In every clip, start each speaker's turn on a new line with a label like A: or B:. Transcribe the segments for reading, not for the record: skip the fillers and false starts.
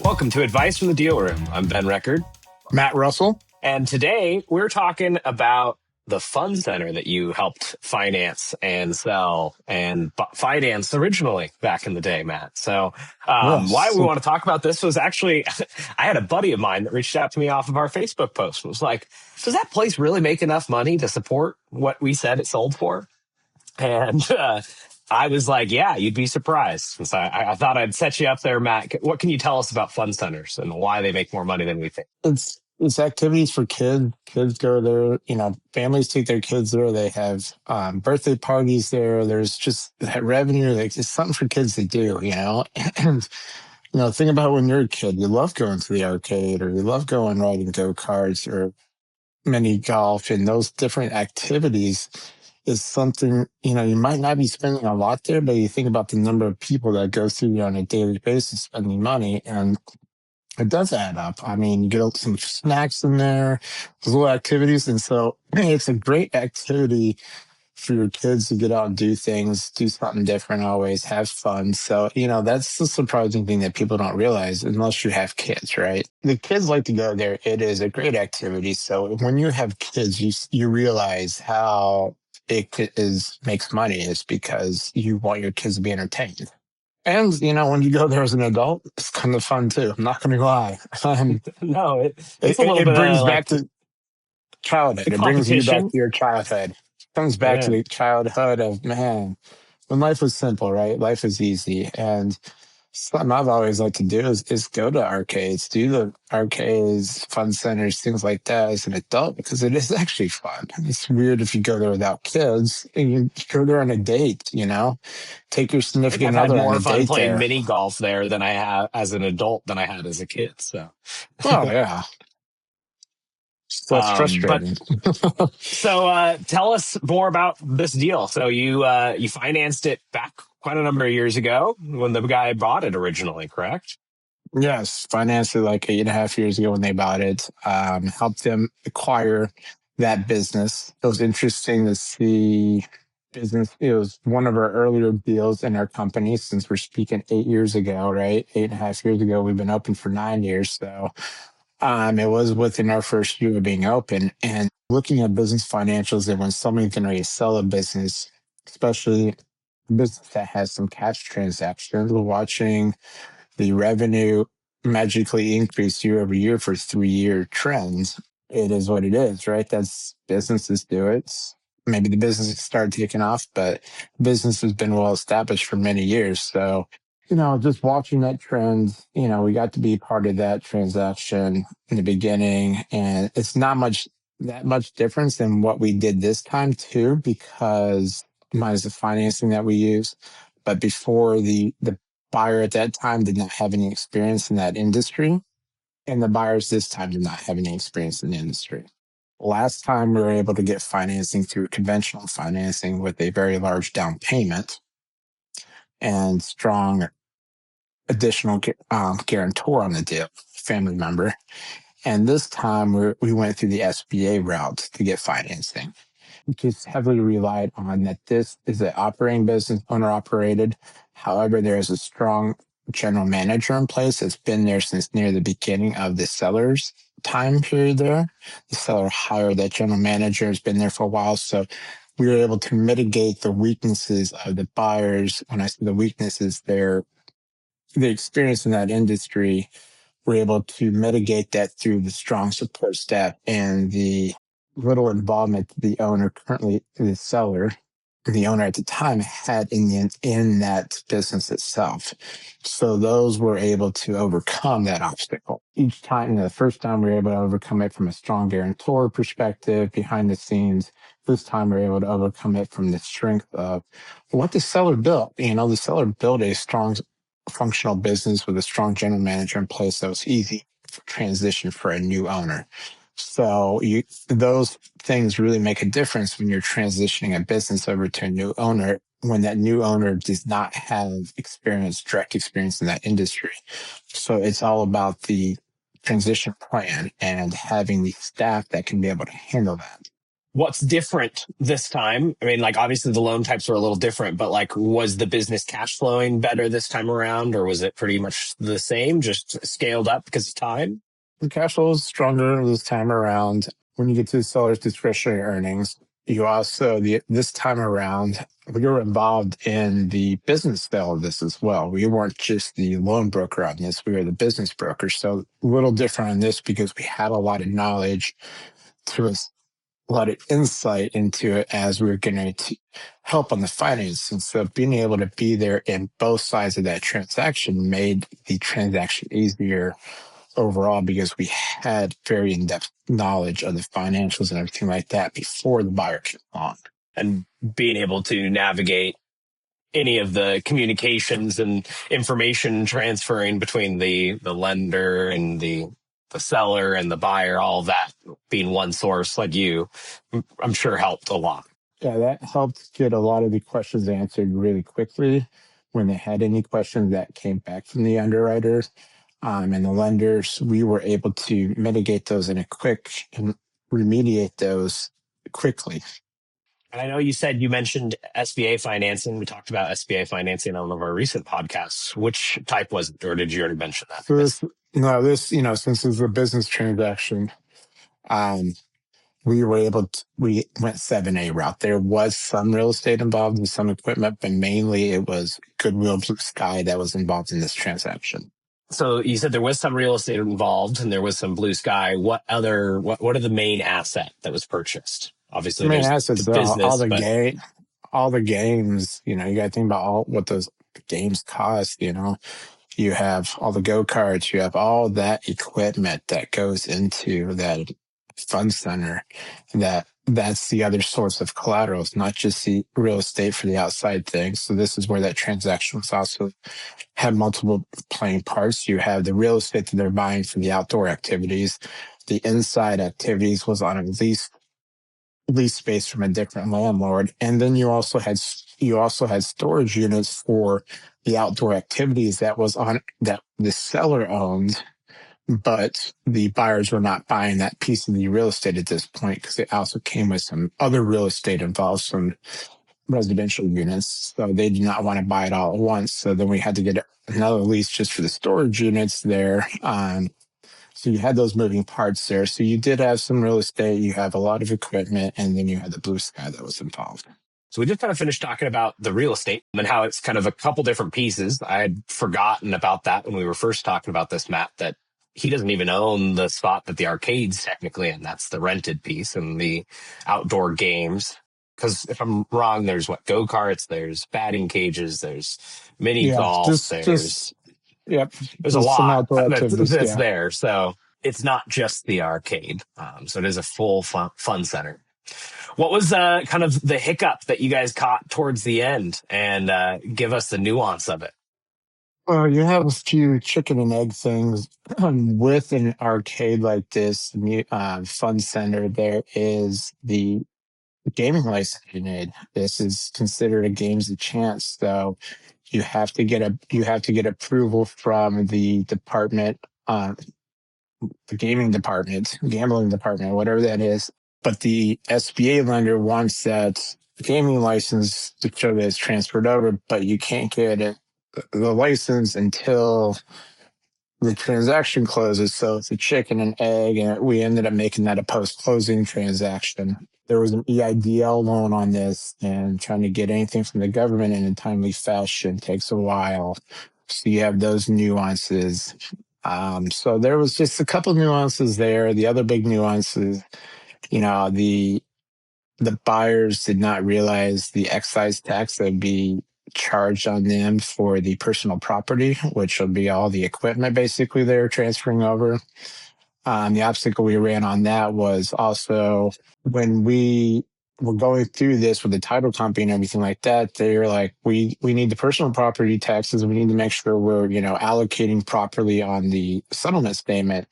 A: Welcome to Advice from the Deal Room. I'm Ben Record.
B: Matt Russell.
A: And today we're talking about the fund center that you helped finance and sell and finance originally back in the day, Matt. So why we want to talk about this was actually, I had a buddy of mine that reached out to me off of our Facebook post. It was like, does that place really make enough money to support what we said it sold for? And I was like, yeah, you'd be surprised. So I thought I'd set you up there, Matt. What can you tell us about fund centers and why they make more money than we think?
B: It's activities for kids. Kids go there. Families take their kids there. They have birthday parties there. There's just that revenue. Like, it's something for kids to do. And think about when you're a kid. You love going to the arcade, or you love going riding go-karts or mini golf, and those different activities is something, you might not be spending a lot there, but you think about the number of people that go through you on a daily basis spending money, and it does add up. I mean, you get some snacks in there, there's little activities. And so it's a great activity for your kids to get out and do things, do something different, always have fun. So, that's the surprising thing that people don't realize unless you have kids, right? The kids like to go there. It is a great activity. So when you have kids, you realize how makes money is because you want your kids to be entertained. And, when you go there as an adult, it's kind of fun too. I'm not going to lie.
A: No,
B: it brings back to childhood. It brings you back to your childhood. It comes back to the childhood of, man, when life was simple, right? Life was easy. And something I've always liked to do is go to arcades, do the arcades, fun centers, things like that as an adult, because it is actually fun. It's weird if you go there without kids and you go there on a date, take your significant other on a date.
A: I've had more fun playing
B: there.
A: mini golf there than I have as an adult than I had as a kid. So,
B: oh yeah. So that's frustrating.
A: So tell us more about this deal. So you financed it back quite a number of years ago when the guy bought it originally, correct?
B: Yes, financed it like 8.5 years ago when they bought it. Helped them acquire that business. It was interesting to see business. It was one of our earlier deals in our company, since we're speaking 8 years ago, right? 8.5 years ago. We've been open for 9 years. So it was within our first year of being open, and looking at business financials, and when somebody's going to sell a business, especially a business that has some cash transactions, we're watching the revenue magically increase year over year for 3-year trends. It is what it is, right? That's businesses do it. Maybe the business started taking off, but business has been well established for many years. So, just watching that trend, we got to be part of that transaction in the beginning, and it's not that much difference than what we did this time too, because mine is the financing that we use. But before the buyer at that time did not have any experience in that industry, and the buyers this time did not have any experience in the industry. Last time we were able to get financing through conventional financing with a very large down payment and strong additional guarantor on the deal, family member. And this time we went through the SBA route to get financing, which is heavily relied on that this is an operating business, owner operated. However, there is a strong general manager in place that's been there since near the beginning of the seller's time period there. The seller hired that general manager, has been there for a while. So we were able to mitigate the weaknesses of the buyers. When I say the weaknesses, the experience in that industry, we're able to mitigate that through the strong support staff and the little involvement the owner, currently the seller, the owner at the time, had in that business itself. So those were able to overcome that obstacle. Each time, the first time we were able to overcome it from a strong guarantor perspective behind the scenes. This time we were able to overcome it from the strength of what the seller built. The seller built a strong functional business with a strong general manager in place that was easy for transition for a new owner. So those things really make a difference when you're transitioning a business over to a new owner, when that new owner does not have direct experience in that industry. So it's all about the transition plan and having the staff that can be able to handle that.
A: what's different this time? I mean, like obviously the loan types were a little different, but like was the business cash flowing better this time around, or was it pretty much the same, just scaled up because of time?
B: The cash flow is stronger this time around. When you get to the seller's discretionary earnings, you also this time around we were involved in the business sale of this as well. We weren't just the loan broker on this; we were the business broker. So a little different on this because we had a lot of knowledge to us, a lot of insight into it as we were going to help on the finance. And so being able to be there in both sides of that transaction made the transaction easier overall because we had very in-depth knowledge of the financials and everything like that before the buyer came on.
A: And being able to navigate any of the communications and information transferring between the lender and the seller and the buyer, all of that being one source like you, I'm sure helped a lot.
B: Yeah, that helped get a lot of the questions answered really quickly when they had any questions that came back from the underwriters and the lenders. We were able to mitigate those in a quick and remediate those quickly.
A: And I know you said you mentioned SBA financing. We talked about SBA financing on one of our recent podcasts. Which type was it, or did you already mention that?
B: So since it's a business transaction, um, we went 7A route. There was some real estate involved and some equipment, but mainly it was Goodwill Blue Sky that was involved in this transaction.
A: So you said there was some real estate involved and there was some blue sky. What are the main asset that was purchased? Obviously,
B: I mean,
A: there's the
B: assets,
A: business, but
B: all the games, you got to think about what those games cost, You have all the go-karts, you have all that equipment that goes into that fun center. That's the other source of collateral. It's not just the real estate for the outside things. So this is where that transaction was also had multiple playing parts. You have the real estate that they're buying for the outdoor activities. The inside activities was on a lease space from a different landlord. And then you also had storage units for the outdoor activities that the seller owned, but the buyers were not buying that piece of the real estate at this point because it also came with some other real estate involved, some residential units. So they did not want to buy it all at once. So then we had to get another lease just for the storage units there. So you had those moving parts there. So you did have some real estate, you have a lot of equipment, and then you had the blue sky that was involved.
A: so we just kind of finished talking about the real estate and how it's kind of a couple different pieces. I had forgotten about that when we were first talking about this, Matt, that he doesn't even own the spot that the arcade's technically in. That's the rented piece and the outdoor games. Because if I'm wrong, there's go-karts, there's batting cages, there's mini golf,
B: Yep.
A: there's a
B: Some
A: lot
B: outdoor activities.
A: that's there. So it's not just the arcade. So it is a full fun center. What was kind of the hiccup that you guys caught towards the end, and give us the nuance of it?
B: Well, you have a few chicken and egg things with an arcade like this fun center. There is the gaming license you need. This is considered a games of chance, so you have to get approval from the department, the gaming department, gambling department, whatever that is. But the SBA lender wants that gaming license to show that it's transferred over, but you can't get the license until the transaction closes. So it's a chicken and egg, and we ended up making that a post-closing transaction. There was an EIDL loan on this, and trying to get anything from the government in a timely fashion takes a while. So you have those nuances. So there was just a couple nuances there. The other big nuances, the buyers did not realize the excise tax that would be charged on them for the personal property, which will be all the equipment basically they're transferring over. The obstacle we ran on that was also when we were going through this with the title company and everything like that, they were like, we need the personal property taxes. We need to make sure we're, allocating properly on the settlement statement.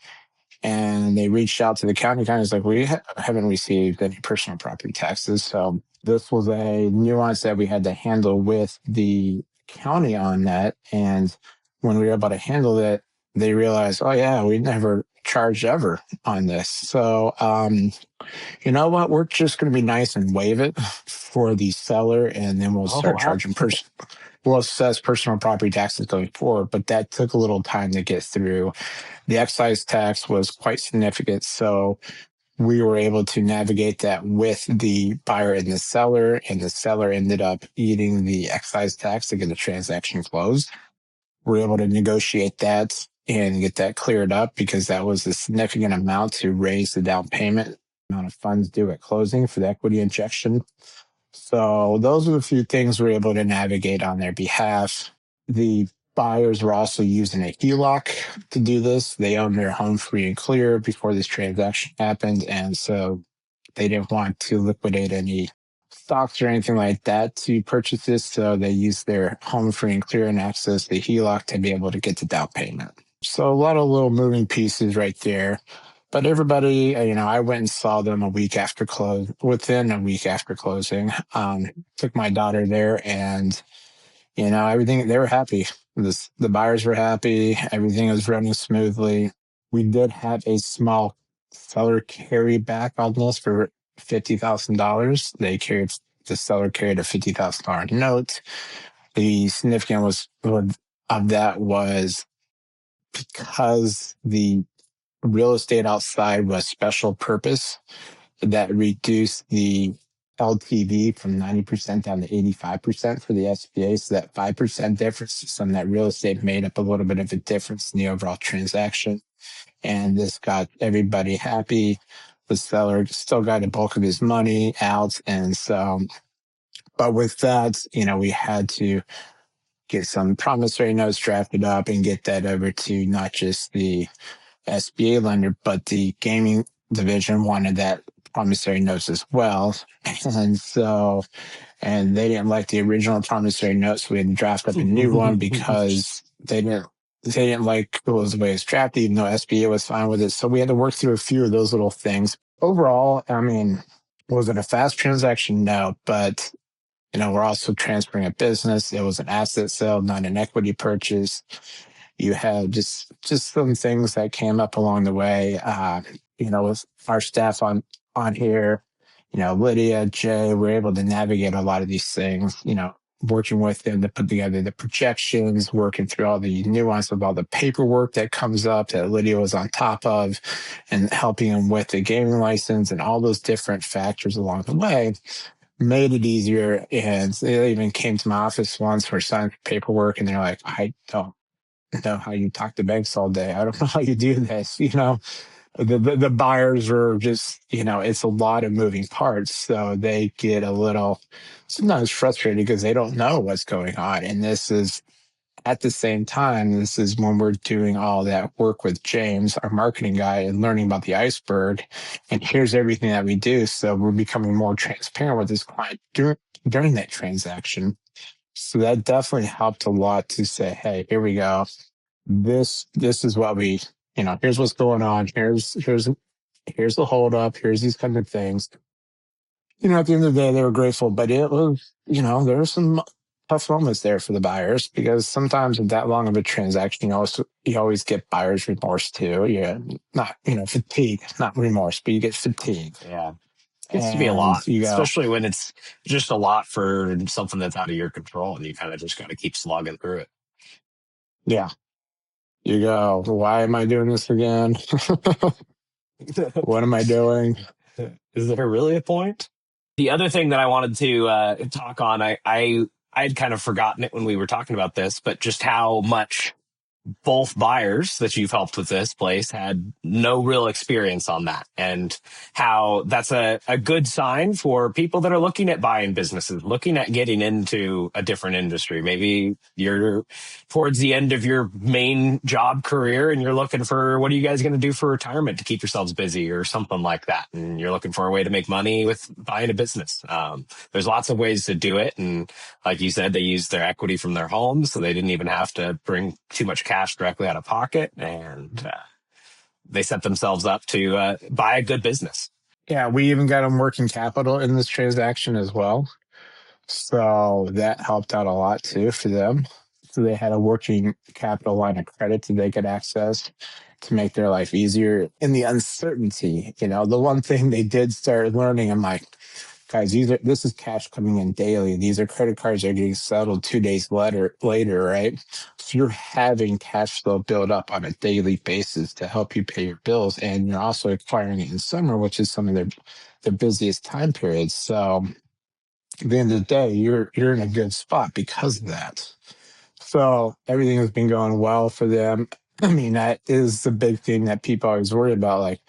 B: And they reached out to the county. County's like, we haven't received any personal property taxes. So this was a nuance that we had to handle with the county on that. And when we were able to handle it, they realized, oh yeah, we never charge ever on this. So, you know what? We're just going to be nice and waive it for the seller, and then we'll
A: Oh,
B: start
A: wow.
B: charging we'll assess personal property taxes going forward. But that took a little time to get through. The excise tax was quite significant, so we were able to navigate that with the buyer and the seller ended up eating the excise tax to get the transaction closed. We're able to negotiate that and get that cleared up because that was a significant amount to raise the down payment amount of funds due at closing for the equity injection. So those are a few things we're able to navigate on their behalf. The buyers were also using a HELOC to do this. They owned their home free and clear before this transaction happened. And so they didn't want to liquidate any stocks or anything like that to purchase this. So they used their home free and clear and access the HELOC to be able to get the down payment. So a lot of little moving pieces right there. But everybody, I went and saw them within a week after closing. Took my daughter there and, everything, they were happy. The buyers were happy. Everything was running smoothly. We did have a small seller carry back on this for $50,000. The seller carried a $50,000 note. The significance of that was because the real estate outside was special purpose that reduced the LTV from 90% down to 85% for the SBA. So that 5% difference on that real estate made up a little bit of a difference in the overall transaction. And this got everybody happy. The seller still got a bulk of his money out. And so, but with that, we had to get some promissory notes drafted up and get that over to not just the SBA lender, but the gaming division wanted that promissory notes as well. And so, and they didn't like the original promissory notes. So we had to draft up a new one because they didn't like it was the way it's drafted, even though SBA was fine with it. So we had to work through a few of those little things. Overall, was it a fast transaction? No, but we're also transferring a business. It was an asset sale, not an equity purchase. You had just some things that came up along the way. With our staff on here, Lydia, Jay, we're able to navigate a lot of these things. Working with them to put together the projections, working through all the nuance of all the paperwork that comes up that Lydia was on top of, and helping them with the gaming license and all those different factors along the way made it easier. And they even came to my office once for signing paperwork, and they're like, I don't know how you talk to banks all day. I don't know how you do this. The buyers are just, it's a lot of moving parts. So they get a little sometimes frustrated because they don't know what's going on. And this is at the same time, this is when we're doing all that work with James, our marketing guy, and learning about the iceberg. And here's everything that we do. So we're becoming more transparent with this client during that transaction. So that definitely helped a lot to say, hey, here we go. This is what here's what's going on. Here's the holdup. Here's these kind of things. At the end of the day, they were grateful, but it was, there were some tough moments there for the buyers because sometimes with that long of a transaction, you always get buyer's remorse too. Yeah, not, fatigue, not remorse, but you get fatigue.
A: Yeah. Gets to be a lot,
B: And you go,
A: especially when it's just a lot for something that's out of your control and you kind of just got to keep slogging through
B: yeah, you go, why am I doing this again?
A: it.
B: What am I doing?
A: Is there really a point? The other thing that I wanted to talk on, I'd kind of forgotten it when we were talking about this, but just how much both buyers that you've helped with this place had no real experience on that, and how that's a good sign for people that are looking at buying businesses, looking at getting into a different industry. Maybe you're towards the end of your main job career and you're looking for, what are you guys going to do for retirement to keep yourselves busy or something like that, and you're looking for a way to make money with buying a business. There's lots of ways to do it, and like you said, they used their equity from their homes, so they didn't even have to bring too much cash directly out of pocket, and they set themselves up to buy a good business.
B: Yeah, we even got them working capital in this transaction as well. So that helped out a lot too for them. So they had a working capital line of credit that they could access to make their life easier in the uncertainty. The one thing they did start learning, I'm like, guys, this is cash coming in daily. These are credit cards that are getting settled 2 days later, right? So you're having cash flow build up on a daily basis to help you pay your bills. And you're also acquiring it in summer, which is some of their busiest time periods. So at the end of the day, you're in a good spot because of that. So everything has been going well for them. I mean, that is the big thing that people always worry about. Like,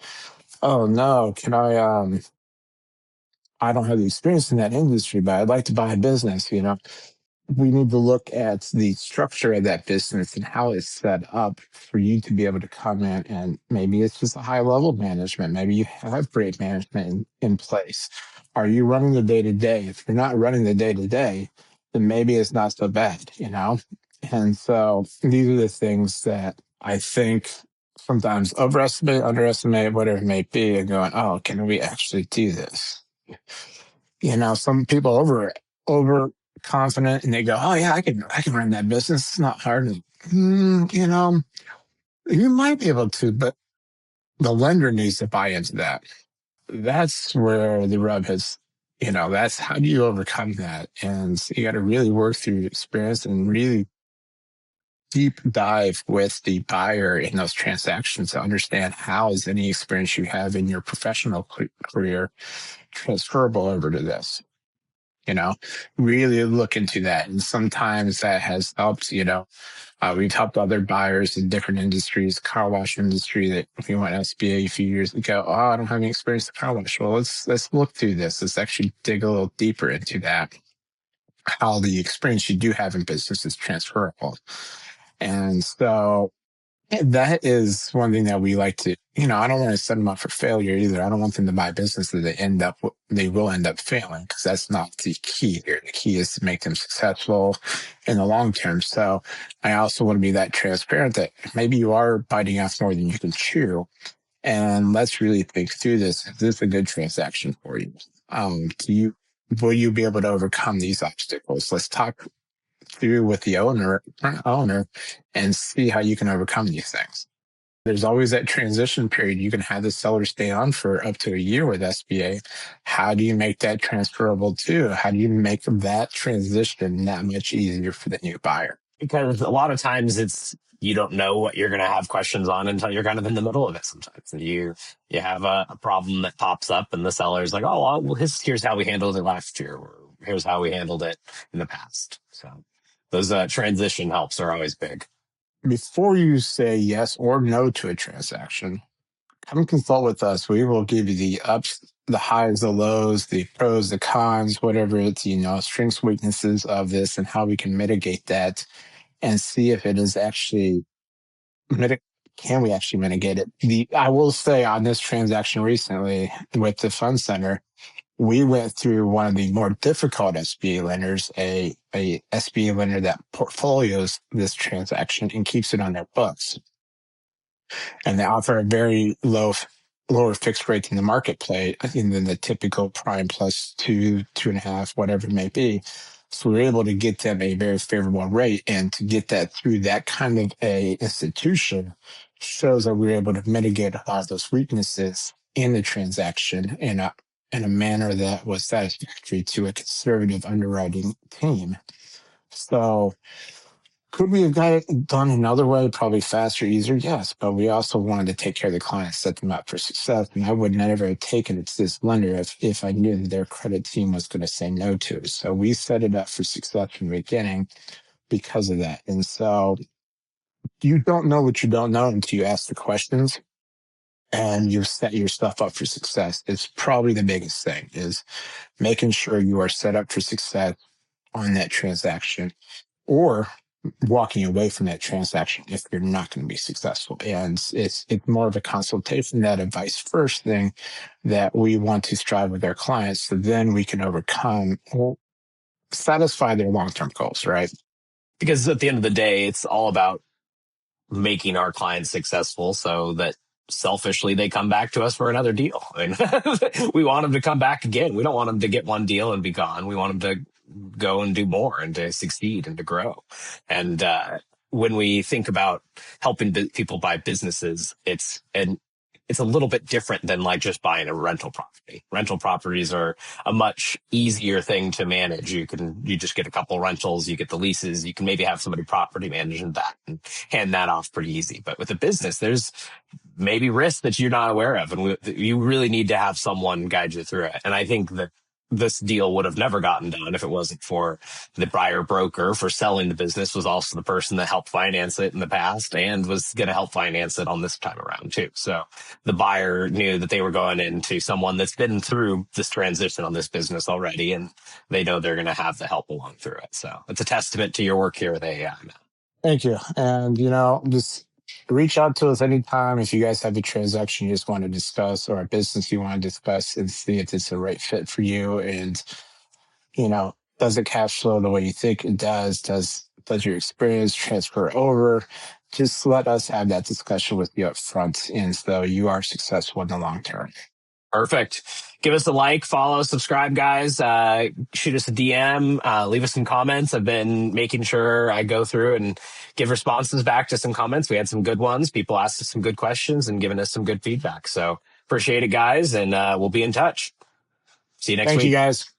B: oh no, I don't have the experience in that industry, but I'd like to buy a business. We need to look at the structure of that business and how it's set up for you to be able to come in, and maybe it's just a high level management. Maybe you have great management in place. Are you running the day to day? If you're not running the day to day, then maybe it's not so bad. And so these are the things that I think sometimes overestimate, underestimate, whatever it may be, and going, oh, can we actually do this? Some people over confident and they go, oh yeah, I can run that business. It's not hard. You might be able to, but the lender needs to buy into that. That's where the rub has, that's how do you overcome that? And you got to really work through your experience and really deep dive with the buyer in those transactions to understand how is any experience you have in your professional career transferable over to this. Really look into that. And sometimes that has helped, we've helped other buyers in different industries, car wash industry that we went SBA a few years ago. Oh, I don't have any experience in car wash. Well, let's look through this. Let's actually dig a little deeper into that. How the experience you do have in business is transferable. And so that is one thing that we like to, I don't want to set them up for failure either. I don't want them to buy business that they will end up failing, because that's not the key here. The key is to make them successful in the long term. So I also want to be that transparent that maybe you are biting off more than you can chew. And let's really think through this. Is this a good transaction for you? Will you be able to overcome these obstacles? Let's talk through with the owner and see how you can overcome these things. There's always that transition period. You can have the seller stay on for up to a year with SBA. How do you make that transferable too? How do you make that transition that much easier for the new buyer?
A: Because a lot of times you don't know what you're going to have questions on until you're kind of in the middle of it sometimes. And you have a problem that pops up and the seller's like, oh, well, here's how we handled it last year, or here's how we handled it in the past. So those transition helps are always big.
B: Before you say yes or no to a transaction, come consult with us. We will give you the ups, the highs, the lows, the pros, the cons, whatever it's, strengths, weaknesses of this and how we can mitigate that and see if it is actually, can we actually mitigate it? I will say on this transaction recently with the fund center, we went through one of the more difficult SBA lenders, a SBA lender that portfolios this transaction and keeps it on their books. And they offer a very lower fixed rate in the marketplace than the typical prime plus 2.5, whatever it may be. So we were able to get them a very favorable rate, and to get that through that kind of a institution shows that we were able to mitigate a lot of those weaknesses in the transaction in a manner that was satisfactory to a conservative underwriting team. So could we have got it done another way, probably faster, easier? Yes, but we also wanted to take care of the client, set them up for success. And I would never have taken it to this lender if I knew that their credit team was going to say no to it. So we set it up for success from the beginning because of that. And so you don't know what you don't know until you ask the questions and you set your stuff up for success. It's probably the biggest thing, is making sure you are set up for success on that transaction, or walking away from that transaction if you're not going to be successful. And it's more of a consultation, that advice first thing that we want to strive with our clients, so then we can overcome or satisfy their long-term goals, right?
A: Because at the end of the day, it's all about making our clients successful so that selfishly they come back to us for another deal. I mean, we want them to come back again. We don't want them to get one deal and be gone. We want them to go and do more and to succeed and to grow. And when we think about helping people buy businesses, it's a little bit different than like just buying a rental property. Rental properties are a much easier thing to manage. You just get a couple rentals, you get the leases, you can maybe have somebody property managing that and hand that off pretty easy. But with a business, there's maybe risks that you're not aware of, and you really need to have someone guide you through it. And I think that this deal would have never gotten done if it wasn't for the buyer broker for selling the business, was also the person that helped finance it in the past and was going to help finance it on this time around too. So the buyer knew that they were going into someone that's been through this transition on this business already, and they know they're going to have the help along through it. So it's a testament to your work here with AI.
B: Thank you. And, just reach out to us anytime if you guys have a transaction you just want to discuss or a business you want to discuss and see if it's the right fit for you. And, does it cash flow the way you think it does? Does your experience transfer over? Just let us have that discussion with you up front. And so you are successful in the long term.
A: Perfect. Give us a like, follow, subscribe, guys. Shoot us a DM, leave us some comments. I've been making sure I go through and give responses back to some comments. We had some good ones. People asked us some good questions and given us some good feedback. So appreciate it, guys. And we'll be in touch. See you next week.
B: Thank you, guys.